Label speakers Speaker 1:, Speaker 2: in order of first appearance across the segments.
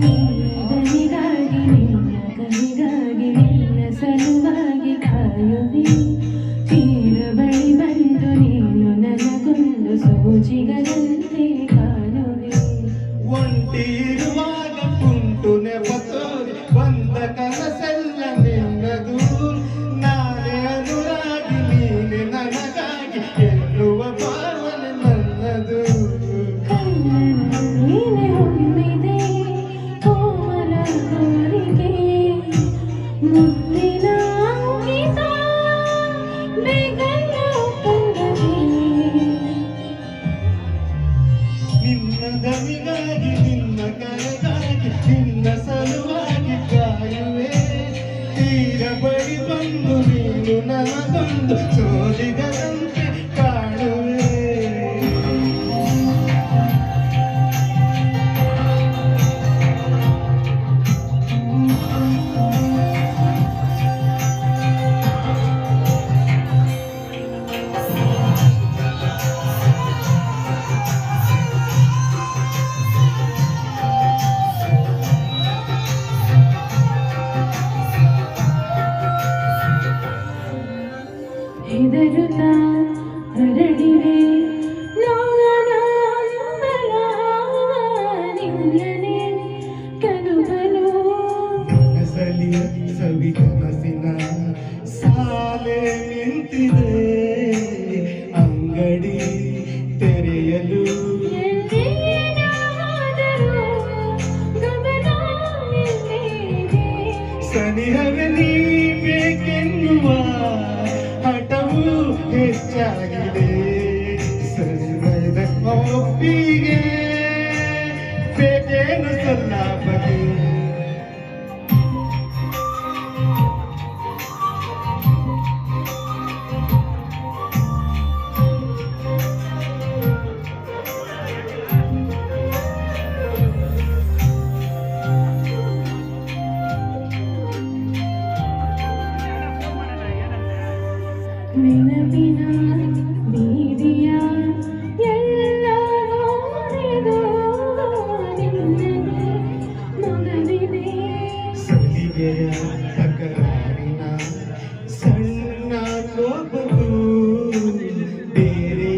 Speaker 1: ನಿನ್ನದನಿಗಾಗಿ ನಿನ್ನ ಕನಿಗಾಗಿ ನಿನ್ನ ಸಲುವಾಗಿ ಕಾಯುವೆ ತೀರ ಬಳಿ ಬಂದು ನೀನು ನನಗೊಂದು ಸೋಜಿಗದಂತೆ ಕಾಣುವೆ
Speaker 2: ಒಂಟಿರುವಾಗ ಕುಂಟು ನೆಪತೋರಿ ಬಂದ ಕನಸೆಲ್ಲ ನಿನ್ನದು ನಾನೇ ಅನುರಾಗಿ ನೀನೆ ನನಗಾಗಿ ಎನ್ನುವ ಭಾವನೆ ನನ್ನದು
Speaker 1: ನೀನೆ ಹೊಮ್ಮಿದೆ ಕೋಮಲ ಕೋರಿಕೆ ಮುತ್ತಿನ ಅಂಕಿತ ಬೇಗನೆ ಒಪ್ಪಂದವೇ
Speaker 2: ನಿನ್ನ ದನಿಗಾಗಿ ನಿನ್ನ ಕರೆಗಾಗಿ ನಿನ್ನ ಸಲುವಾಗಿ ಕಾಯುವೆ ತೀರ ಬಳಿ ಬಂದು ನೀನು ನನಗೊಂದು ಸೋಲಿಗದಂತೆ ಕಾಣುವೆ
Speaker 1: ಹೆದರುತ್ತಾ ಹರಡಿವೆ ನಾನ ಹಂಬಲ ನಿನ್ನನೆ ಕನುಬಲು
Speaker 2: ಮನಸಲಿ ಸವಿ ಕನಸಿನ ಸಾಲೆ ನಿಂತಿದೆ ಅಂಗಡಿ ತೆರೆಯಲು
Speaker 1: ಎಲ್ಲೇನಾದರೂ ಗಮನ ಇಲ್ಲಿದೆ
Speaker 2: ಸನಿಹವೇ ನೀ ಬೇಕೆನ್ನುವ ಹಠವು ಹೆಚ್ಚಾಗಿದೆ ಸರಿದ ಒಪ್ಪಿಗೆ ಬೇಕೇನು ಸಲ್ಲಾಪಗೆ
Speaker 1: ನೆನಪಿನ ಬೀದಿಯ ಎಲ್ಲ ನೋಡಿದು ನಿನ್ನನೆ ಮಗನಿದೆ
Speaker 2: ಸಲಿಗೆಯ ತಕರಾರಿನ ಸಣ್ಣ ಕೋಪವು ಬೇರೆ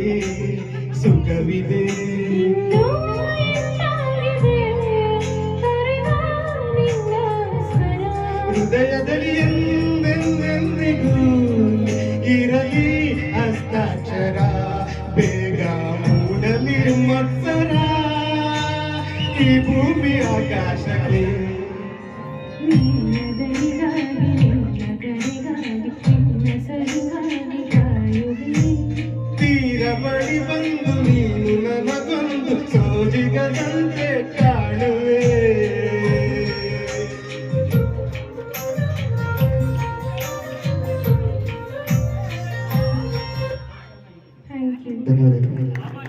Speaker 2: ಸುಖವಿದೆ
Speaker 1: ಇನ್ನೂ ಎಂತಾಗಿದೆ ಹರಿವ ನಿನ್ನ ಸ್ವರ
Speaker 2: ಹೃದಯದಲ್ಲಿ ಎಂದೆಂದೆಂದಿಗೂ ಇರಲಿ ಹಸ್ತಾಕ್ಷರ ಬೇಗ ಮೂಡಲಿ ಮತ್ಸರ ಈ ಭೂಮಿ ಆಕಾಶಕ್ಕೆ
Speaker 1: ನಿನ್ನದನಿಗಾಗಿ